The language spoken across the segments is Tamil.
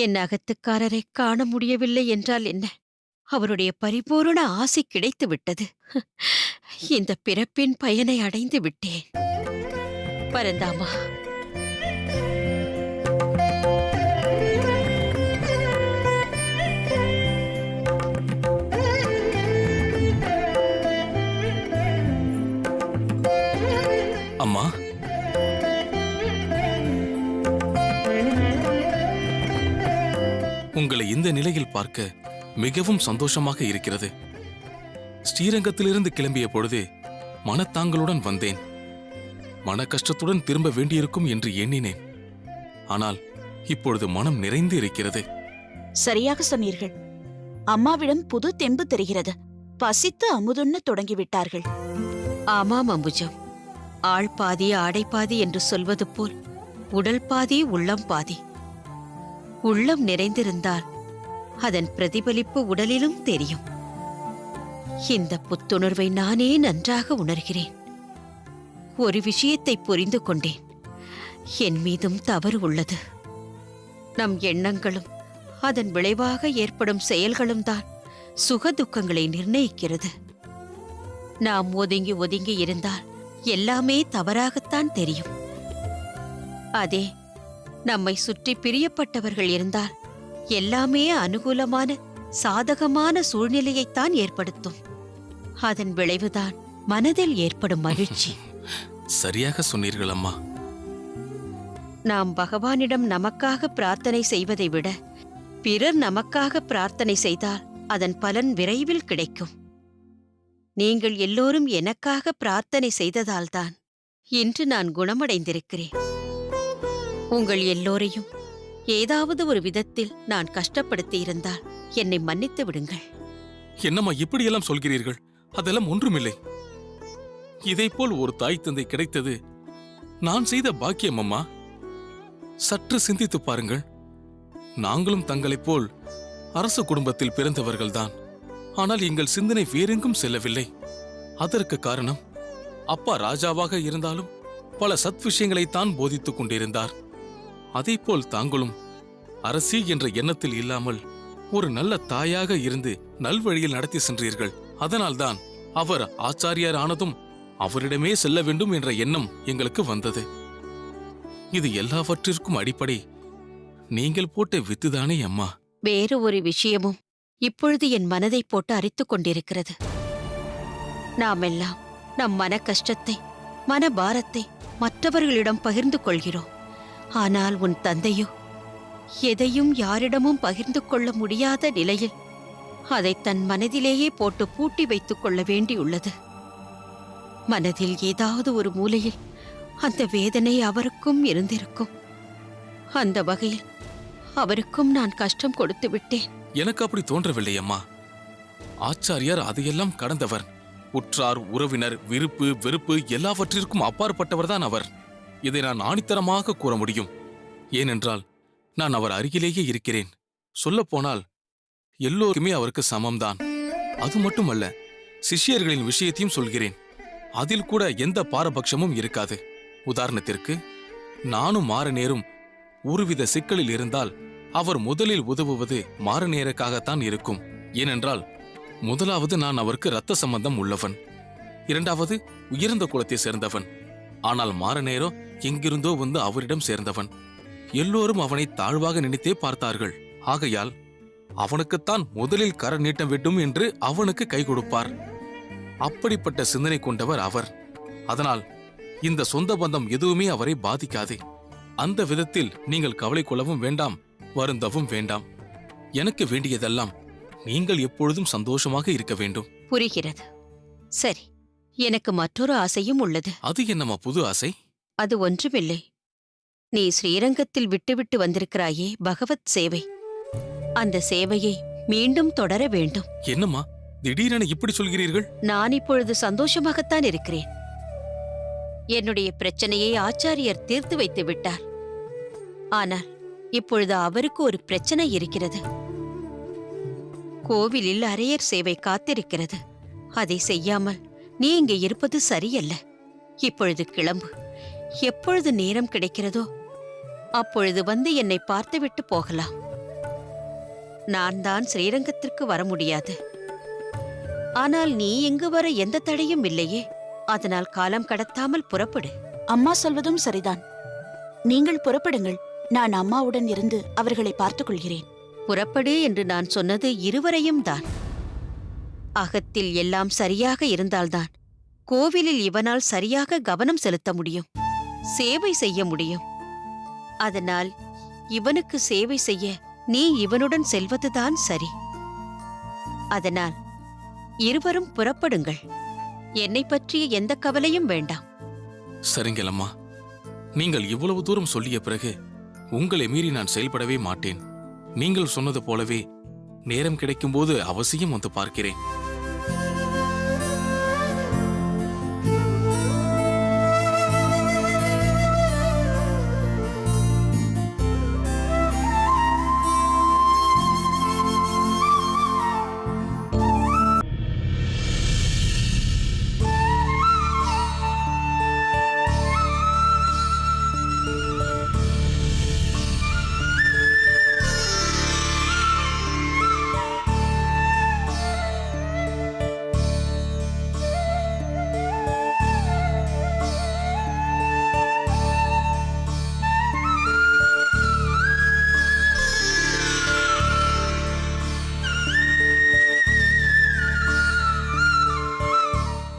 என் அகத்துக்காரரை காண முடியவில்லை என்றால் என்ன? அவருடைய பரிபூரண ஆசி கிடைத்து விட்டது. இந்த பிறப்பின் பயனை அடைந்து விட்டேன். பரந்தாமா, அம்மா, உங்களை இந்த நிலையில் பார்க்க மிகவும் சந்தோஷமாக இருக்கிறது. ஸ்ரீரங்கத்திலிருந்து கிளம்பிய பொழுதே மனத்தாங்களுடன் வந்தேன். மன கஷ்டத்துடன் திரும்ப வேண்டியிருக்கும் என்று எண்ணினேன். ஆனால் இப்பொழுது மனம் நிறைந்து இருக்கிறது. சரியாக சொன்னீர்கள். அம்மாவிடம் புது தெம்பு தெரிகிறது. பசித்து அமுதுண்ண தொடங்கிவிட்டார்கள். ஆமாம் அம்புஜம். ஆள் பாதி ஆடை பாதி என்று சொல்வது போல் உடல் பாதி உள்ளம் பாதி. உள்ளம் நிறைந்திருந்தால் அதன் பிரதிபலிப்பு உடலிலும் தெரியும். இந்த புத்துணர்வை நானே நன்றாக உணர்கிறேன். ஒரு விஷயத்தை புரிந்து கொண்டேன். என் மீதும் தவறு உள்ளது. நம் எண்ணங்களும் அதன் விளைவாக ஏற்படும் செயல்களும் தான் சுகதுக்கங்களை நிர்ணயிக்கிறது. நாம் ஒதுங்கி ஒதுங்கி இருந்தால் எல்லாமே தவறாகத்தான் தெரியும். அதே நம்மை சுற்றி பிரியப்பட்டவர்கள் இருந்தால் எல்லாமே அனுகூலமான சாதகமான சூழ்நிலையைத்தான் ஏற்படுத்தும். அதன் விளைவுதான் மனதில் ஏற்படும் மகிழ்ச்சி. சரியாக சொன்னீர்கள் அம்மா. நாம் பகவானிடம் நமக்காக பிரார்த்தனை செய்வதை விட பிறர் நமக்காக பிரார்த்தனை செய்தால் அதன் பலன் விரைவில் கிடைக்கும். நீங்கள் எல்லோரும் எனக்காக பிரார்த்தனை செய்ததால்தான் இன்று நான் குணமடைந்திருக்கிறேன். உங்கள் எல்லோரையும் ஏதாவது ஒரு விதத்தில் நான் கஷ்டப்படுத்தியிருந்தால் என்னை மன்னித்து விடுங்கள். என்னம்மா இப்படியெல்லாம் சொல்கிறீர்கள்? அதெல்லாம் ஒன்றுமில்லை. இதைப்போல் ஒரு தாய் தந்தை கிடைத்தது நான் செய்த பாக்கியம் அம்மா. சற்று சிந்தித்து பாருங்கள். நாங்களும் தங்களைப் போல் அரச குடும்பத்தில் பிறந்தவர்கள்தான். ஆனால் எங்கள் சிந்தனை வேறெங்கும் செல்லவில்லை. அதற்கு காரணம், அப்பா ராஜாவாக இருந்தாலும் பல சத் விஷயங்களைத்தான் போதித்துக் கொண்டிருந்தார். அதேபோல் தாங்களும் அரசி என்ற எண்ணத்தில் இல்லாமல் ஒரு நல்ல தாயாக இருந்து நல்வழியில் நடத்தி சென்றீர்கள். அதனால்தான் அவர் ஆச்சாரியார் ஆனதும் அவரிடமே செல்ல வேண்டும் என்ற எண்ணம் எங்களுக்கு வந்தது. இது எல்லாவற்றிற்கும் அடிப்படை நீங்கள் போட்ட வித்துதானே அம்மா. வேறு ஒரு விஷயமும் இப்பொழுது என் மனதை போட்டு அரித்துக் கொண்டிருக்கிறது. நாமெல்லாம் நம் மன கஷ்டத்தை, மனபாரத்தை மற்றவர்களிடம் பகிர்ந்து கொள்கிறோம். ஆனால் உன் தந்தையோ எதையும் யாரிடமும் பகிர்ந்து கொள்ள முடியாத நிலையில் அதை தன் மனதிலேயே போட்டு பூட்டி வைத்துக் கொள்ள வேண்டியுள்ளது. மனதில் ஏதாவது ஒரு மூலையில் அந்த வேதனை அவருக்கும் இருந்திருக்கும். அந்த வகையில் அவருக்கும் நான் கஷ்டம் கொடுத்து விட்டேன். எனக்கு அப்படி தோன்றவில்லை அம்மா. ஆச்சாரியார் அதையெல்லாம் கடந்தவர். உற்றார், உறவினர், விருப்பு வெறுப்பு எல்லாவற்றிற்கும் அப்பாற்பட்டவர்தான் அவர். இதை நான் ஆணித்தரமாக கூற முடியும். ஏனென்றால் நான் அவர் அருகிலேயே இருக்கிறேன். சொல்லப்போனால் எல்லோருமே அவருக்கு சமம்தான். அது மட்டுமல்ல, சிஷ்யர்களின் விஷயத்தையும் சொல்கிறேன். அதில் கூட எந்த பாரபட்சமும் இருக்காது. உதாரணத்திற்கு, நானும் மாறநேரும் ஒருவித சிக்கலில் இருந்தால் அவர் முதலில் உதவுவது மாறநேருக்காகத்தான் இருக்கும். ஏனென்றால் முதலாவது நான் அவருக்கு இரத்த சம்பந்தம் உள்ளவன், இரண்டாவது உயர்ந்த குலத்தை சேர்ந்தவன். ஆனால் மாறநேரோ எங்கிருந்தோ வந்து அவரிடம் சேர்ந்தவன். எல்லோரும் அவனை தாழ்வாக நினைத்தே பார்த்தார்கள். ஆகையால் அவனுக்குத்தான் முதலில் கர நீட்ட வேண்டும் என்று அவனுக்கு கை கொடுப்பார். அப்படிப்பட்ட சிந்தனை கொண்டவர் அவர். அதனால் இந்த சொந்த பந்தம் எதுவுமே அவரை பாதிக்காது. அந்த விதத்தில் நீங்கள் கவலை கொள்ளவும் வேண்டாம், வருந்தவும் வேண்டாம். எனக்கு வேண்டியதெல்லாம் நீங்கள் எப்பொழுதும் சந்தோஷமாக இருக்க வேண்டும். புரிகிறது. சரி, எனக்கு மற்றொரு ஆசையும் உள்ளது. அது என்னம்மா புது ஆசை? அது ஒன்றுமில்லை. நீ ஸ்ரீரங்கத்தில் விட்டுவிட்டு வந்திருக்கிறாயே பகவத் சேவை, அந்த சேவையை மீண்டும் தொடர வேண்டும். என்னம்மா திடீரென இப்படி சொல்கிறீர்கள்? நான் இப்பொழுது சந்தோஷமாகத்தான் இருக்கிறேன். என்னுடைய பிரச்சனையை ஆச்சாரியர் தீர்த்து வைத்து விட்டார். ஆனால் இப்பொழுது அவருக்கு ஒரு பிரச்சனை இருக்கிறது. கோவிலில் அரையர் சேவை காத்திருக்கிறது. அதை செய்யாமல் நீ இங்கே இருப்பது சரியல்ல. இப்பொழுது கிளம்பு. எப்பொழுது நேரம் கிடைக்கிறதோ அப்பொழுது வந்து என்னை பார்த்துவிட்டு போகலாம். நான் தான் ஸ்ரீரங்கத்திற்கு வர முடியாது. ஆனால் நீ இங்கு வர எந்த தடையும் இல்லையே. அதனால் காலம் கடத்தாமல் புறப்படு. அம்மா சொல்வதும் சரிதான். நீங்கள் புறப்படுங்கள். நான் அம்மாவுடன் இருந்து அவர்களை பார்த்துக் கொள்கிறேன். புறப்படு என்று நான் சொன்னது இருவரையும் தான். அகத்தில் எல்லாம் சரியாக இருந்தால்தான் கோவிலில் இவனால் சரியாக கவனம் செலுத்த முடியும், சேவை செய்ய முடியும். அதனால் இவனுக்கு சேவை செய்ய நீ இவனுடன் செல்வதுதான் சரி. அதனால் இருவரும் புறப்படுங்கள். என்னை பற்றிய எந்த கவலையும் வேண்டாம். சரிங்களம்மா, நீங்கள் இவ்வளவு தூரம் சொல்லிய பிறகு உங்களை மீறி நான் செயல்படவே மாட்டேன். நீங்கள் சொன்னது போலவே நேரம் கிடைக்கும்போது அவசியம் வந்து பார்க்கிறேன்.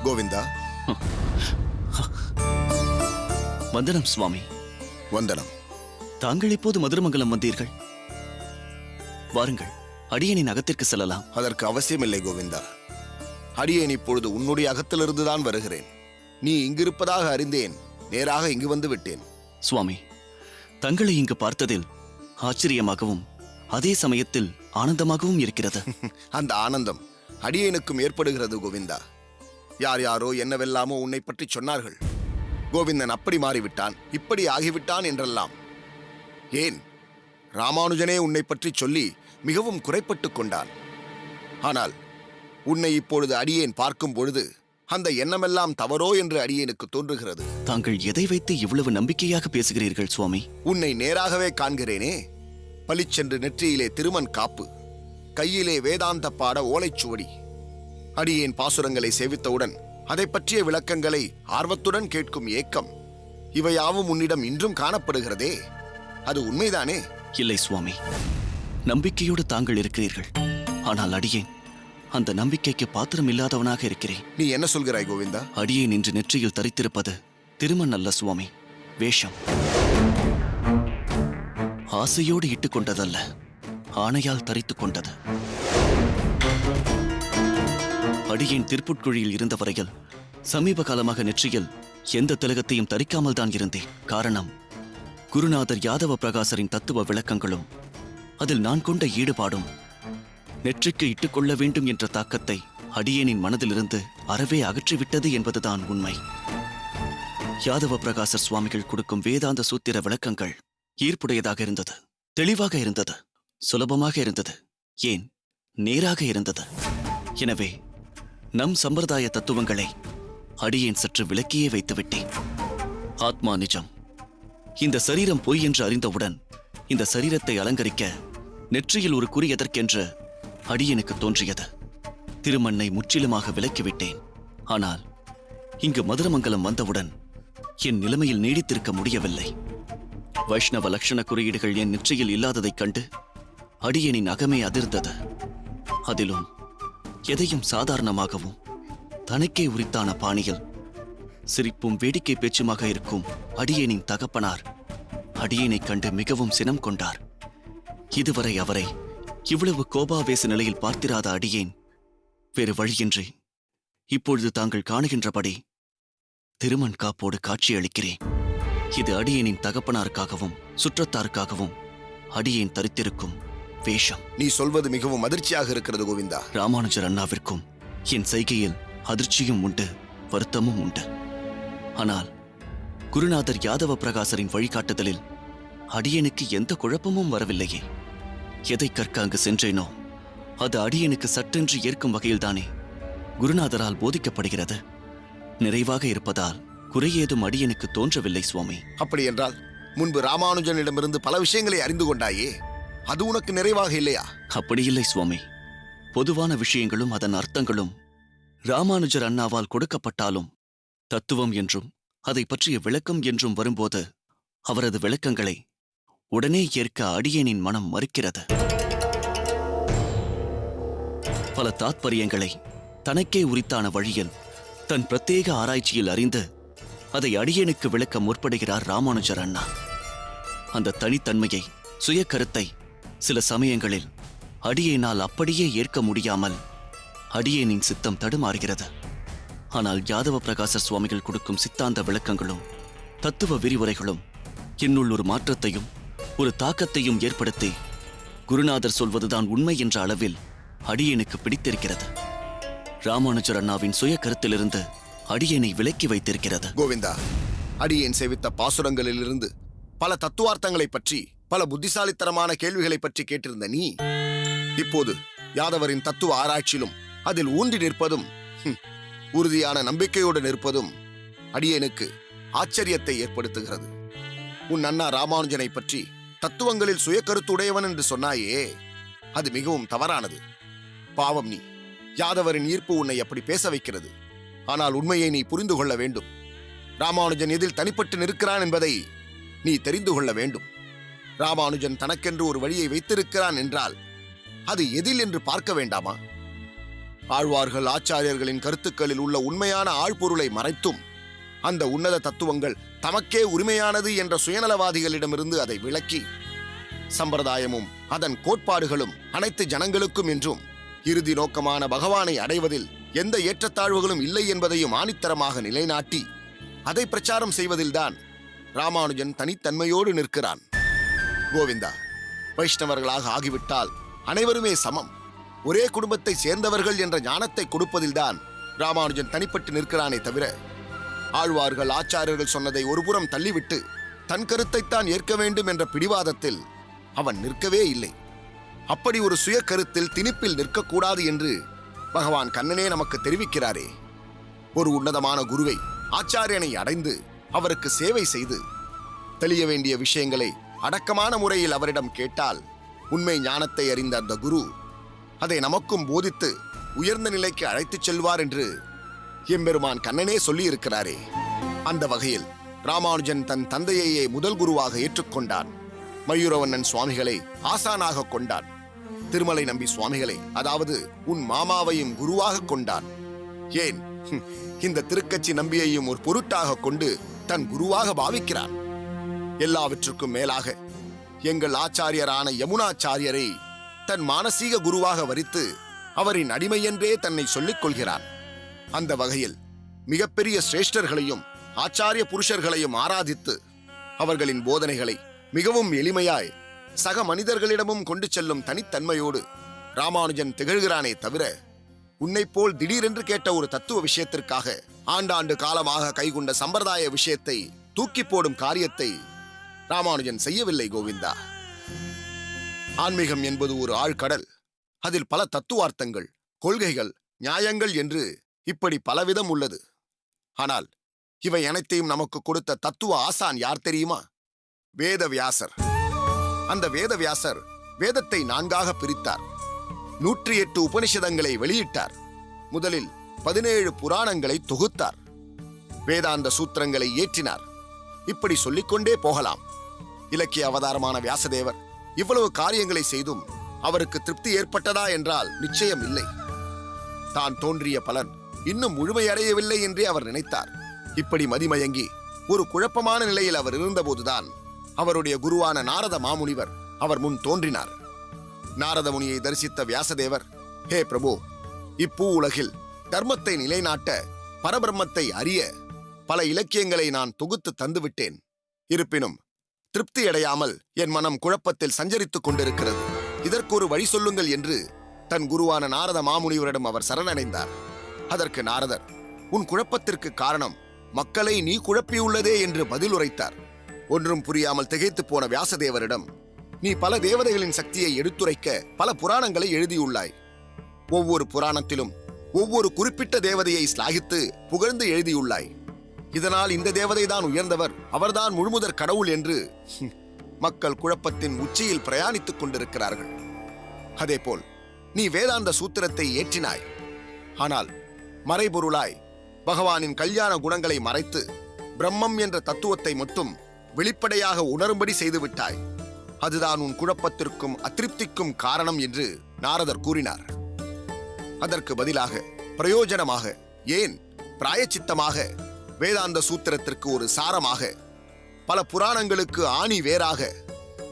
கோவிந்தா, வந்தனம் சுவாமி. வந்தனம். தாங்கள் இப்போது மதுரமங்கலம் வந்தீர்கள். வாருங்கள், அடியனின் அகத்திற்கு செல்லலாம். அதற்கு அவசியமில்லை கோவிந்தா. அடியேன் இப்பொழுது உன்னுடைய அகத்திலிருந்துதான் வருகிறேன். நீ இங்கிருப்பதாக அறிந்தேன். நேராக இங்கு வந்து விட்டேன். சுவாமி, தங்களை இங்கு பார்த்ததில் ஆச்சரியமாகவும் அதே சமயத்தில் ஆனந்தமாகவும் இருக்கிறது. அந்த ஆனந்தம் அடியேனுக்கும் ஏற்படுகிறது கோவிந்தா. யார் யாரோ என்னவெல்லாமோ உன்னை பற்றி சொன்னார்கள். கோவிந்தன் அப்படி மாறிவிட்டான், இப்படி ஆகிவிட்டான் என்றெல்லாம். ஏன், ராமானுஜனே உன்னை பற்றி சொல்லி மிகவும் குறைப்பட்டு கொண்டான். ஆனால் உன்னை இப்பொழுது அடியேன் பார்க்கும் பொழுது அந்த எண்ணமெல்லாம் தவறோ என்று அடியேனுக்கு தோன்றுகிறது. தாங்கள் எதை வைத்து இவ்வளவு நம்பிக்கையாக பேசுகிறீர்கள் சுவாமி? உன்னை நேராகவே காண்கிறேனே. பளிச்சென்று நெற்றியிலே திருமண் காப்பு, கையிலே வேதாந்த பாட ஓலைச்சுவடி. அடியேன் பாசுரங்களை சேவித்தவுடன் அதை பற்றிய விளக்கங்களை ஆர்வத்துடன் கேட்கும் ஏக்கம், இவையாவும் உன்னிடம் இன்றும் காணப்படுகிறதே. அது உண்மைதானே? இல்லை சுவாமி, நம்பிக்கையோடு தாங்கள் இருக்கிறீர்கள். ஆனால் அடியேன் அந்த நம்பிக்கைக்கு பாத்திரம் இல்லாதவனாக இருக்கிறேன். நீ என்ன சொல்கிறாய் கோவிந்தா? அடியேன் இன்று நெற்றியில் தரித்திருப்பது திருமண் அல்ல சுவாமி, வேஷம். ஆசையோடு இட்டுக் கொண்டதல்ல, ஆணையால் தரித்துக் கொண்டது. அடியேன் திருப்புட்குழியில் இருந்த வரையில் சமீப காலமாக நெற்றியில் எந்த திலகத்தையும் தரிக்காமல் தான் இருந்தேன். காரணம், குருநாதர் யாதவ பிரகாசரின் தத்துவ விளக்கங்களும் அதில் நான் கொண்ட ஈடுபாடும் நெற்றிக்கு இட்டுக்கொள்ள வேண்டும் என்ற தாக்கத்தை அடியேனின் மனதிலிருந்து அறவே அகற்றிவிட்டது என்பதுதான் உண்மை. யாதவ பிரகாசர் சுவாமிகள் கொடுக்கும் வேதாந்த சூத்திர விளக்கங்கள் ஈர்ப்புடையதாக இருந்தது, தெளிவாக இருந்தது, சுலபமாக இருந்தது, ஏன் நேராக இருந்தது. எனவே நம் சம்பிரதாய தத்துவங்களை அடியேன் சற்று விளக்கியே வைத்துவிட்டேன். ஆத்மா நிஜம், இந்த சரீரம் பொய் என்று அறிந்தவுடன் இந்த சரீரத்தை அலங்கரிக்க நெற்றியில் ஒரு குறி எதற்கென்று அடியனுக்கு தோன்றியது. திருமண்ணை முற்றிலுமாக விலக்கிவிட்டேன். ஆனால் இங்கு மதுரமங்கலம் வந்தவுடன் என் நிலைமையில் நீடித்திருக்க முடியவில்லை. வைஷ்ணவ லட்சண குறியீடுகள் என் நெற்றியில் இல்லாததைக் கண்டு அடியனின் அகமே அதிர்ந்தது. அதிலும் எதையும் சாதாரணமாகவும் தனக்கே உரித்தான பாணியில் சிரிப்பும் வேடிக்கை பேச்சுமாக இருக்கும் அடியேனின் தகப்பனார் அடியேனைக் கண்டு மிகவும் சினம் கொண்டார். இதுவரை அவரை இவ்வளவு கோபாவேச நிலையில் பார்த்திராத அடியேன் வேறு வழியின்றி இப்பொழுது தாங்கள் காணுகின்றபடி திருமண் காப்போடு காட்சியளிக்கிறேன். இது அடியேனின் தகப்பனாருக்காகவும் சுற்றத்தாருக்காகவும் அடியேன் தரித்திருக்கும் வேஷம். நீ சொல்வது மிகவும் அதிர்ச்சியாக இருக்கிறது கோவிந்தா. ராமானுஜர் அண்ணாவிற்கும் என் செய்கையில் அதிர்ச்சியும் உண்டு, வருத்தமும் உண்டு. ஆனால் குருநாதர் யாதவ பிரகாசரின் வழிகாட்டுதலில் அடியனுக்கு எந்த குழப்பமும் வரவில்லையே. எதை கற்க அங்கு சென்றேனோ அது அடியனுக்கு சட்டென்று ஏற்கும் வகையில்தானே குருநாதரால் போதிக்கப்படுகிறது. நிறைவாக இருப்பதால் குறையேதும் அடியனுக்கு தோன்றவில்லை சுவாமி. அப்படி என்றால் முன்பு ராமானுஜனிடமிருந்து பல விஷயங்களை அறிந்து கொண்டாயே, அது உனக்கு நிறைவாக இல்லையா? அப்படியில்லை சுவாமி. பொதுவான விஷயங்களும் அதன் அர்த்தங்களும் ராமானுஜர் அண்ணாவால் கொடுக்கப்பட்டாலும் தத்துவம் என்றும் அதை பற்றிய விளக்கம் என்றும் வரும்போது அவரது விளக்கங்களை உடனே ஏற்க அடியேனின் மனம் மறுக்கிறது. பல தாத்பரியங்களை தனக்கே உரித்தான வழியில் தன் பிரத்யேக ஆராய்ச்சியில் அறிந்து அதை அடியேனுக்கு விளக்க முற்படுகிறார் ராமானுஜர் அண்ணா. அந்த தனித்தன்மையை, சுய கருத்தை சில சமயங்களில் அடியேனால் அப்படியே ஏற்க முடியாமல் அடியேனின் சித்தம் தடுமாறுகிறது. ஆனால் யாதவ பிரகாசர் சுவாமிகள் கொடுக்கும் சித்தாந்த விளக்கங்களும் தத்துவ விரிவுரைகளும் என்னுள் ஒரு மாற்றத்தையும் ஒரு தாக்கத்தையும் ஏற்படுத்தி குருநாதர் சொல்வதுதான் உண்மை என்ற அளவில் அடியேனுக்கு பிடித்திருக்கிறது. ராமானுஜர் அண்ணாவின் சுய கருத்திலிருந்து அடியேனை விலக்கி வைத்திருக்கிறது. கோவிந்தா, அடியேன் சேவித்த பாசுரங்களிலிருந்து பல தத்துவார்த்தங்களை பற்றி, பல புத்திசாலித்தனமான கேள்விகளை பற்றி கேட்டிருந்த நீ இப்போது யாதவரின் தத்துவ ஆராய்ச்சியிலும் அதில் ஊன்றி நிற்பதும் உறுதியான நம்பிக்கையோடு நிற்பதும் அடியேனுக்கு ஆச்சரியத்தை ஏற்படுத்துகிறது. உன் அண்ணா ராமானுஜனை பற்றி தத்துவங்களில் சுய கருத்துடையவன் என்று சொன்னாயே, அது மிகவும் தவறானது. பாவம் நீ. யாதவரின் ஈர்ப்பு உன்னை அப்படி பேச வைக்கிறது. ஆனால் உண்மையை நீ புரிந்து கொள்ள வேண்டும். ராமானுஜன் எதில் தனிப்பட்டு நிற்கிறான் என்பதை நீ தெரிந்து கொள்ள வேண்டும். ராமானுஜன் தனக்கென்று ஒரு வழியை வைத்திருக்கிறான் என்றால் அது எதில் என்று பார்க்க வேண்டாமா? ஆழ்வார்கள், ஆச்சாரியர்களின் கருத்துக்களில் உள்ள உண்மையான ஆழ்பொருளை மறைத்தும் அந்த உன்னத தத்துவங்கள் தமக்கே உரிமையானது என்ற சுயநலவாதிகளிடமிருந்து அதை விலக்கி, சம்பிரதாயமும் அதன் கோட்பாடுகளும் அனைத்து ஜனங்களுக்கும் என்றும் இறுதி நோக்கமான பகவானை அடைவதில் எந்த ஏற்றத்தாழ்வுகளும் இல்லை என்பதையும் ஆணித்தரமாக நிலைநாட்டி அதை பிரச்சாரம் செய்வதில்தான் ராமானுஜன் தனித்தன்மையோடு நிற்கிறான். கோவிந்தா, வைஷ்ணவர்களாக ஆகிவிட்டால் அனைவருமே சமம், ஒரே குடும்பத்தை சேர்ந்தவர்கள் என்ற ஞானத்தை கொடுப்பதில்தான் ராமானுஜன் தனிப்பட்டு நிற்கிறானே தவிர, ஆழ்வார்கள், ஆச்சாரியர்கள் சொன்னதை ஒருபுறம் தள்ளிவிட்டு தன் கருத்தைத்தான் ஏற்க வேண்டும் என்ற பிடிவாதத்தில் அவன் நிற்கவே இல்லை. அப்படி ஒரு சுய கருத்தில் திணிப்பில் நிற்கக்கூடாது என்று பகவான் கண்ணனே நமக்கு தெரிவிக்கிறாரே. ஒரு உன்னதமான குருவை, ஆச்சாரியனை அடைந்து அவருக்கு சேவை செய்து தெளிய வேண்டிய விஷயங்களை அடக்கமான முறையில் அவரிடம் கேட்டால் உண்மை ஞானத்தை அறிந்த அந்த குரு அதை நமக்கும் போதித்து உயர்ந்த நிலைக்கு அழைத்துச் செல்வார் என்று எம்பெருமான் கண்ணனே சொல்லியிருக்கிறாரே. அந்த வகையில் ராமானுஜன் தன் தந்தையையே முதல் குருவாக ஏற்றுக்கொண்டான். மயூரவண்ணன் சுவாமிகளை ஆசானாக கொண்டான். திருமலை நம்பி சுவாமிகளை, அதாவது உன் மாமாவையும் குருவாக கொண்டான். ஏன், இந்த திருக்கச்சி நம்பியையும் ஒரு பொருட்டாக கொண்டு தன் குருவாக பாவிக்கிறான். எல்லாவற்றுக்கும் மேலாக எங்கள் ஆச்சாரியரான யமுனாச்சாரியரை தன் மானசீக குருவாக வரித்து அவரின் அடிமை என்றே தன்னை சொல்லிக் கொள்கிறான். அந்த வகையில் மிகப்பெரிய சிரேஷ்டர்களையும் ஆச்சாரிய புருஷர்களையும் ஆராதித்து அவர்களின் போதனைகளை மிகவும் எளிமையாய் சக மனிதர்களிடமும் கொண்டு செல்லும் தனித்தன்மையோடு ராமானுஜன் திகழ்கிறானே தவிர, உன்னைப்போல் திடீரென்று கேட்ட ஒரு தத்துவ விஷயத்திற்காக ஆண்டாண்டு காலமாக கைகொண்ட சம்பிரதாய விஷயத்தை தூக்கி போடும் காரியத்தை ராமானுஜன் செய்யவில்லை. கோவிந்தா, ஆன்மீகம் என்பது ஒரு ஆழ்கடல். அதில் பல தத்துவார்த்தங்கள், கொள்கைகள், நியாயங்கள் என்று இப்படி பலவிதம் உள்ளது. ஆனால் இவை அனைத்தையும் நமக்கு கொடுத்த தத்துவ ஆசான் யார் தெரியுமா? வேதவியாசர். அந்த வேதவியாசர் வேதத்தை 4ஆக பிரித்தார். 108 உபனிஷதங்களை வெளியிட்டார். முதலில் 17 புராணங்களை தொகுத்தார். வேதாந்த சூத்திரங்களை ஏற்றினார். இப்படி சொல்லிக்கொண்டே போகலாம். இலக்கிய அவதாரமான வியாசதேவர் இவ்வளவு காரியங்களை செய்தும் அவருக்கு திருப்தி ஏற்பட்டதா என்றால் நிச்சயம் இல்லை. தான் தோன்றிய பலன் இன்னும் முழுமையடையவில்லை என்றே அவர் நினைத்தார். இப்படி மதிமயங்கி ஒரு குழப்பமான நிலையில் அவர் இருந்தபோதுதான் அவருடைய குருவான நாரத மாமுனிவர் அவர் முன் தோன்றினார். நாரத முனியை தரிசித்த வியாசதேவர், ஹே பிரபு, இப்பூ உலகில் தர்மத்தை நிலைநாட்ட, பரபிரம்மத்தை அறிய பல இலக்கியங்களை நான் தொகுத்து தந்துவிட்டேன். இருப்பினும் திருப்தியடையாமல் என் மனம் குழப்பத்தில் சஞ்சரித்துக் கொண்டிருக்கிறது. இதற்கு ஒரு வழி சொல்லுங்கள் என்று தன் குருவான நாரத மாமுனிவரிடம் அவர் சரணடைந்தார். அதற்கு நாரதர், உன் குழப்பத்திற்கு காரணம் மக்களை நீ குழப்பியுள்ளதே என்று பதில் உரைத்தார். ஒன்றும் புரியாமல் திகைத்து போன வியாசதேவரிடம், நீ பல தேவதைகளின் சக்தியை எடுத்துரைக்க பல புராணங்களை எழுதியுள்ளாய். ஒவ்வொரு புராணத்திலும் ஒவ்வொரு குறிப்பிட்ட தேவதையை ஸ்லாகித்து புகழ்ந்து எழுதியுள்ளாய். இதனால் இந்த தேவதை தான் உயர்ந்தவர், அவர்தான் முழுமுதற் கடவுள் என்று மக்கள் குழப்பத்தின் உச்சியில் பிரயாணித்துக் கொண்டிருக்கிறார்கள். அதேபோல் நீ வேதாந்த சூத்திரத்தை ஏற்றினாய். ஆனால் மறைபொருளாய் பகவானின் கல்யாண குணங்களை மறைத்து பிரம்மம் என்ற தத்துவத்தை மட்டும் வெளிப்படையாக உணரும்படி செய்துவிட்டாய். அதுதான் உன் குழப்பத்திற்கும் அதிருப்திக்கும் காரணம் என்று நாரதர் கூறினார். அதற்கு பதிலாக பிரயோஜனமாக, ஏன் பிராயச்சித்தமாக, வேதாந்த சூத்திரத்திற்கு ஒரு சாரமாக, பல புராணங்களுக்கு ஆணி வேறாக,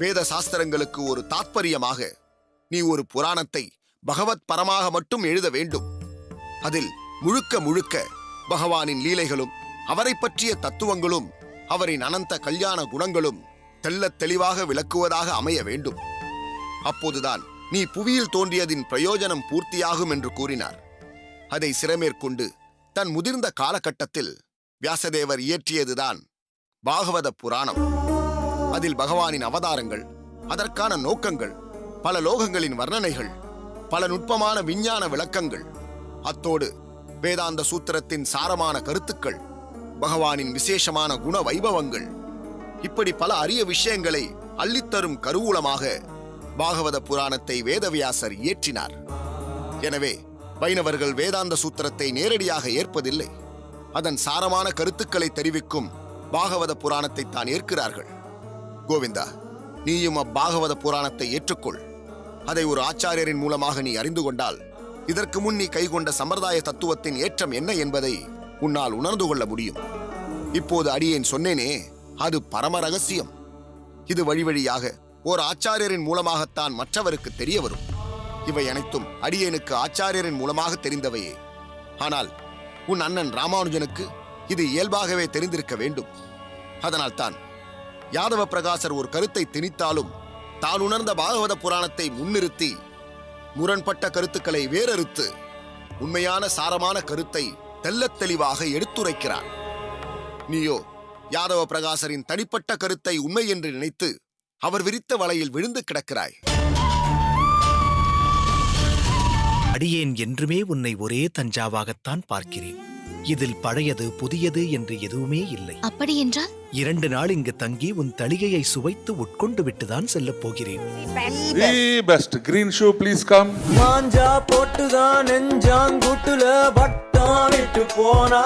வேத சாஸ்திரங்களுக்கு ஒரு தாத்பரியமாக நீ ஒரு புராணத்தை பகவத் பரமாக மட்டும் எழுத வேண்டும். அதில் முழுக்க முழுக்க பகவானின் லீலைகளும் அவரை பற்றிய தத்துவங்களும் அவரின் அனந்த கல்யாண குணங்களும் தெள்ளத் தெளிவாக விளக்குவதாக அமைய வேண்டும். அப்போதுதான் நீ புவியில் தோன்றியதின் பிரயோஜனம் பூர்த்தியாகும் என்று கூறினார். அதை சிறமேற்கொண்டு தன் முதிர்ந்த காலகட்டத்தில் வியாசதேவர் இயற்றியதுதான் பாகவத புராணம். அதில் பகவானின் அவதாரங்கள், அதற்கான நோக்கங்கள், பல லோகங்களின் வர்ணனைகள், பல நுட்பமான விஞ்ஞான விளக்கங்கள், அத்தோடு வேதாந்த சூத்திரத்தின் சாரமான கருத்துக்கள், பகவானின் விசேஷமான குண வைபவங்கள், இப்படி பல அரிய விஷயங்களை அள்ளித்தரும் கருவூலமாக பாகவத புராணத்தை வேதவியாசர் இயற்றினார். எனவே வைணவர்கள் வேதாந்த சூத்திரத்தை நேரடியாக ஏற்பதில்லை. அதன் சாரமான கருத்துக்களை தெரிவிக்கும் பாகவத புராணத்தை தான் ஏற்கிறார்கள். கோவிந்தா, நீயும் அப்பாகவத புராணத்தை ஏற்றுக்கொள். அதை ஒரு ஆச்சாரியரின் மூலமாக நீ அறிந்து கொண்டால் இதற்கு முன் நீ கைகொண்ட சம்பிரதாய தத்துவத்தின் ஏற்றம் என்ன என்பதை உன்னால் உணர்ந்து கொள்ள முடியும். இப்போது அடியேன் சொன்னேனே, அது பரம ரகசியம். இது வழி வழியாக ஓர் ஆச்சாரியரின் மூலமாகத்தான் மற்றவருக்கு தெரிய வரும். இவை அனைத்தும் அடியேனுக்கு ஆச்சாரியரின் மூலமாக தெரிந்தவையே. ஆனால் உன் அண்ணன் ராமானுஜனுக்கு இது இயல்பாகவே தெரிந்திருக்க வேண்டும். அதனால்தான் யாதவ பிரகாசர் ஒரு கருத்தை திணித்தாலும் தான் உணர்ந்த பாகவத புராணத்தை முன்னிறுத்தி முரண்பட்ட கருத்துக்களை வேறறுத்து உண்மையான சாரமான கருத்தை தெள்ளத் தெளிவாக எடுத்துரைக்கிறார். நீயோ யாதவ பிரகாசரின் தனிப்பட்ட கருத்தை உண்மை என்று நினைத்து அவர் விரித்த வலையில் விழுந்து கிடக்கிறாய். அடியேன் என்றுமே உன்னை ஒரே தஞ்சாவாகத்தான் பார்க்கிறேன். இதில் பழையது புதியது என்று எதுவுமே இல்லை. அப்படி என்றால் 2 நாள் இங்கு தங்கி உன் தளிகையை சுவைத்து உட்கொண்டு விட்டுதான் செல்லப் போகிறேன். The best green shoe, please come. மாஞ்சா போட்டுதான் நெஞ்சாங்கூட்டுல வட்டம் விட்டு போனா